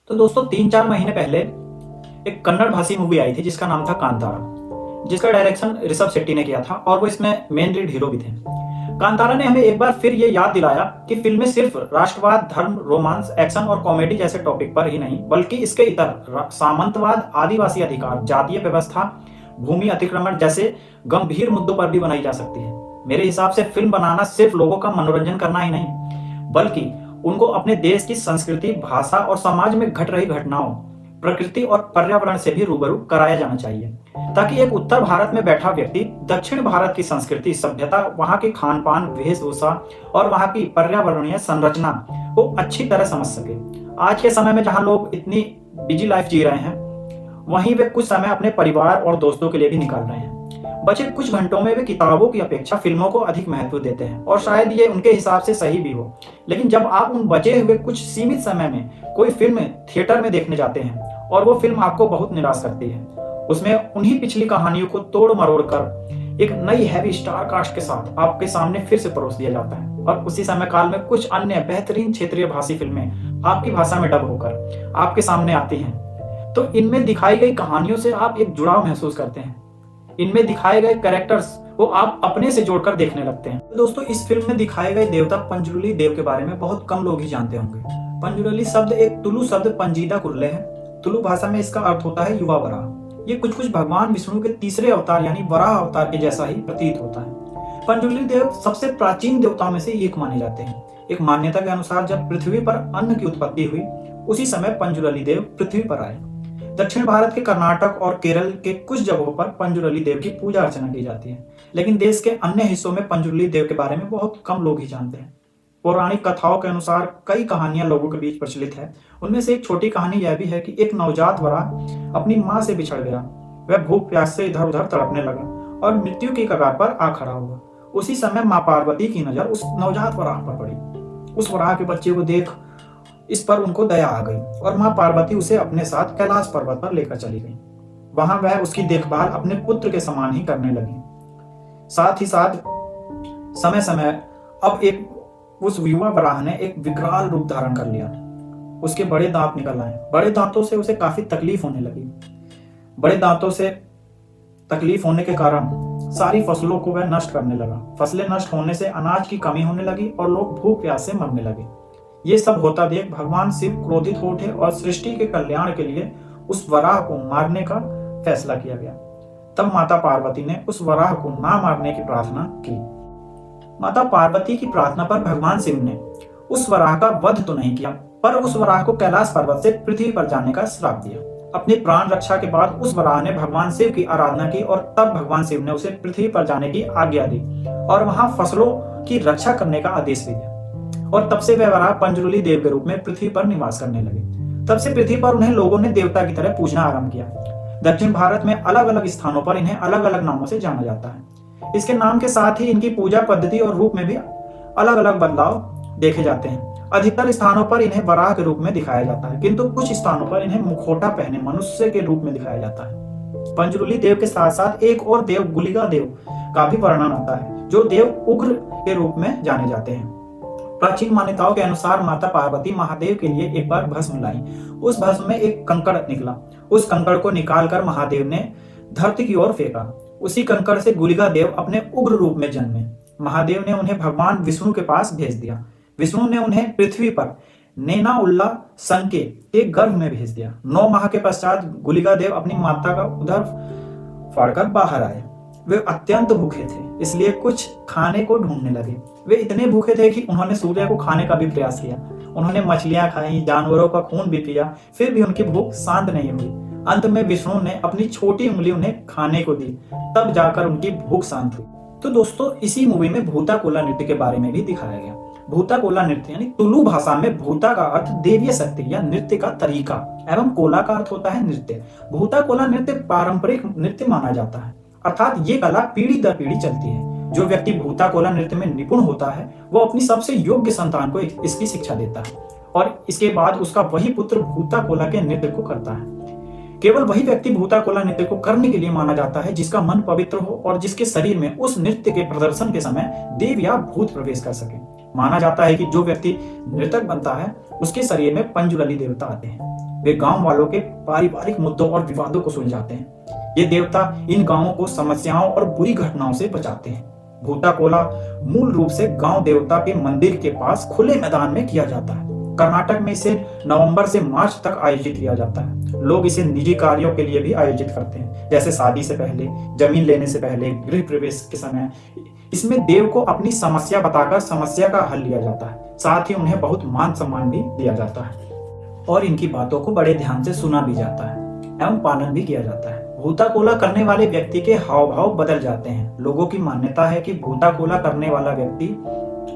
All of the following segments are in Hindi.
तो दोस्तों 3-4 महीने पहले एक कन्नड़ भाषी मूवी आई थी जिसका नाम था कांतारा, जिसका डायरेक्शन ऋषभ शेट्टी ने किया था और वो इसमें मेन लीड हीरो भी थे। कांतारा ने हमें एक बार फिर ये याद दिलाया कि फिल्में सिर्फ राष्ट्रवाद, धर्म, रोमांस, एक्शन और कॉमेडी जैसे टॉपिक पर ही नहीं बल्कि इसके इतर सामंतवाद, आदिवासी अधिकार, जातीय व्यवस्था, भूमि अतिक्रमण जैसे गंभीर मुद्दों पर भी बनाई जा सकती है। मेरे हिसाब से फिल्म बनाना सिर्फ लोगों का मनोरंजन करना ही नहीं बल्कि उनको अपने देश की संस्कृति, भाषा और समाज में घट रही घटनाओं, प्रकृति और पर्यावरण से भी रूबरू कराया जाना चाहिए, ताकि एक उत्तर भारत में बैठा व्यक्ति दक्षिण भारत की संस्कृति, सभ्यता, वहां के खान पान, वेशभूषा और वहां की पर्यावरणीय संरचना को अच्छी तरह समझ सके। आज के समय में जहां लोग इतनी बिजी लाइफ जी रहे हैं, वहीं वे कुछ समय अपने परिवार और दोस्तों के लिए भी निकाल रहे हैं। बचे कुछ घंटों में वे किताबों की अपेक्षा फिल्मों को अधिक महत्व देते हैं और शायद ये उनके हिसाब से सही भी हो। लेकिन जब आप उन बचे हुए कुछ सीमित समय में कोई फिल्म थिएटर में देखने जाते हैं और वो फिल्म आपको बहुत निराश करती है, उसमें उन्हीं पिछली कहानियों को तोड़ मरोड़ कर एक नई हैवी स्टार कास्ट के साथ आपके सामने फिर से परोस दिया जाता है और उसी समय काल में कुछ अन्य बेहतरीन क्षेत्रीय भाषी फिल्में आपकी भाषा में डब होकर आपके सामने आती हैं, तो इनमें दिखाई गई कहानियों से आप एक जुड़ाव महसूस करते हैं। इनमें दिखाए गए कैरेक्टर्स को आप अपने से जोड़कर देखने लगते हैं। तो दोस्तों, इस फिल्म में दिखाए गए देवता पंजुरुली देव के बारे में बहुत कम लोग ही जानते होंगे। पंजुरुली शब्द एक तुलु शब्द पंजीदा कुल्ले है। तुलु भाषा में इसका अर्थ होता है युवा वराह। ये कुछ भगवान विष्णु के तीसरे अवतार यानी वराह अवतार के जैसा ही प्रतीत होता है। पंजुरुली देव सबसे प्राचीन देवताओं में से एक माने जाते हैं। एक मान्यता के अनुसार जब पृथ्वी पर अन्न की उत्पत्ति हुई, उसी समय पंजुरुली देव पृथ्वी पर आए। दक्षिण भारत के कर्नाटक और केरल के कुछ जगहों पर पंजुरुली देव की पूजा अर्चना की जाती है, लेकिन देश के अन्य हिस्सों में पंजुरुली देव के बारे में बहुत कम लोग ही जानते हैं। पौराणिक कथाओं के अनुसार कई कहानियां लोगों के बीच प्रचलित है। उनमें से एक छोटी कहानी यह भी है कि एक नवजात वराह अपनी मां से बिछड़ गया। वह भूख प्यास से इधर उधर तड़पने लगा और मृत्यु की कगार पर आ खड़ा हुआ। उसी समय मां पार्वती की नजर उस नवजात वराह पर पड़ी। उस वराह के बच्चे को देख इस पर उनको दया आ गई और मां पार्वती उसे अपने साथ कैलाश पर्वत पर लेकर चली गई। वहां वह उसकी देखभाल अपने पुत्र के समान ही करने लगी। साथ ही साथ समय समय अब उस युवा वराह ने एक विकराल रूप धारण कर लिया। उसके बड़े दांत निकल आए। बड़े दांतों से उसे काफी तकलीफ होने लगी। बड़े दांतों से तकलीफ होने के कारण सारी फसलों को वह नष्ट करने लगा। फसलें नष्ट होने से अनाज की कमी होने लगी और लोग भूख प्यास से मरने लगे। ये सब होता देख भगवान शिव क्रोधित हो उठे और सृष्टि के कल्याण के लिए उस वराह को मारने का फैसला किया गया। तब माता पार्वती ने उस वराह को ना मारने की प्रार्थना की। माता पार्वती की प्रार्थना पर भगवान शिव ने उस वराह का वध तो नहीं किया, पर उस वराह को कैलाश पर्वत से पृथ्वी पर जाने का श्राप दिया। अपनी प्राण रक्षा के बाद उस वराह ने भगवान शिव की आराधना की और तब भगवान शिव ने उसे पृथ्वी पर जाने की आज्ञा दी और वहां फसलों की रक्षा करने का आदेश भी दिया। और तब से वह वराह पंजुरुली देव के रूप में पृथ्वी पर निवास करने लगे। तब से पृथ्वी पर उन्हें लोगों ने देवता की तरह पूजना आरंभ किया। दक्षिण भारत में अलग अलग स्थानों पर इन्हें अलग अलग नामों से जाना जाता है। इसके नाम के साथ ही इनकी पूजा पद्धति और रूप में भी अलग अलग बदलाव देखे जाते हैं। अधिकतर स्थानों पर इन्हें वराह के रूप में दिखाया जाता है, किंतु कुछ स्थानों पर इन्हें मुखौटा पहने मनुष्य के रूप में दिखाया जाता है। पंजुरुली देव के साथ साथ एक और देव गुलिगा देव का भी वर्णन होता है, जो देव उग्र के रूप में जाने जाते हैं। प्राचीन मान्यताओं के अनुसार माता पार्वती महादेव के लिए एक बार भस्म लाई। उस भस्म में एक कंकड़ निकला। उस कंकड़ को निकालकर महादेव ने धरती की ओर फेंका। उसी कंकड़ से गुलिगा देव अपने उग्र रूप में जन्मे। महादेव ने उन्हें भगवान विष्णु के पास भेज दिया। विष्णु ने उन्हें पृथ्वी पर नैना उल्ला संके के गर्भ में भेज दिया। 9 माह के पश्चात गुलिगा देव अपनी माता का उदर फाड़कर बाहर आए। वे अत्यंत भूखे थे, इसलिए कुछ खाने को ढूंढने लगे। वे इतने भूखे थे कि उन्होंने सूर्य को खाने का भी प्रयास किया। उन्होंने मछलियां खाई, जानवरों का खून भी पिया, फिर भी उनकी भूख शांत नहीं हुई। अंत में विष्णु ने अपनी छोटी उंगली उन्हें खाने को दी, तब जाकर उनकी भूख शांत हुई। तो दोस्तों, इसी मूवी में भूता कोला नृत्य के बारे में भी दिखाया गया। भूता कोला नृत्य यानी तुलु भाषा में भूता का अर्थ देवीय शक्ति या नृत्य का तरीका एवं कोला का अर्थ होता है नृत्य। भूता कोला नृत्य पारंपरिक नृत्य माना जाता है, अर्थात ये कला पीढ़ी दर पीढ़ी चलती है। जो व्यक्ति भूता कोला नृत्य में निपुण होता है, वो अपनी सबसे योग्य संतान को इसकी शिक्षा देता है और इसके बाद उसका वही पुत्र भूता कोला के नृत्य को करता है। केवल वही व्यक्ति भूता कोला नृत्य को करने के लिए माना जाता है जिसका मन पवित्र हो और जिसके शरीर में उस नृत्य के प्रदर्शन के समय देव या भूत प्रवेश कर सके। माना जाता है कि जो व्यक्ति नृतक बनता है उसके शरीर में पंजुरुली देवता आते हैं। वे गांव वालों के पारिवारिक मुद्दों और विवादों को सुलझाते हैं। ये देवता इन गांवों को समस्याओं और बुरी घटनाओं से बचाते हैं। भूता कोला मूल रूप से गांव देवता के मंदिर के पास खुले मैदान में किया जाता है। कर्नाटक में इसे नवंबर से मार्च तक आयोजित किया जाता है। लोग इसे निजी कार्यों के लिए भी आयोजित करते हैं, जैसे शादी से पहले, जमीन लेने से पहले, गृह प्रवेश के समय। इसमें देव को अपनी समस्या बताकर समस्या का हल लिया जाता है। साथ ही उन्हें बहुत मान सम्मान भी दिया जाता है और इनकी बातों को बड़े ध्यान से सुना भी जाता है एवं पालन भी किया जाता है। भूता कोला करने वाले व्यक्ति के हाव भाव बदल जाते हैं। लोगों की मान्यता है कि भूता कोला करने वाला व्यक्ति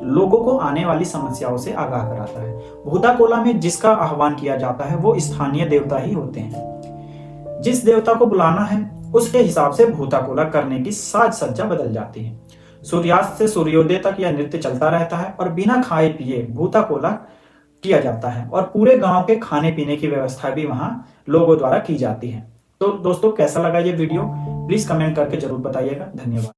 लोगों को आने वाली समस्याओं से आगाह कराता है। भूता कोला में जिसका आह्वान किया जाता है वो स्थानीय देवता ही होते हैं। जिस देवता को बुलाना है उसके हिसाब से भूता कोला करने की साज सज्जा बदल जाती है। सूर्यास्त से सूर्योदय तक यह नृत्य चलता रहता है और बिना खाए पिए भूता कोला किया जाता है और पूरे गांव के खाने पीने की व्यवस्था भी वहां लोगों द्वारा की जाती है। तो दोस्तों, कैसा लगा ये वीडियो? प्लीज कमेंट करके जरूर बताइएगा। धन्यवाद।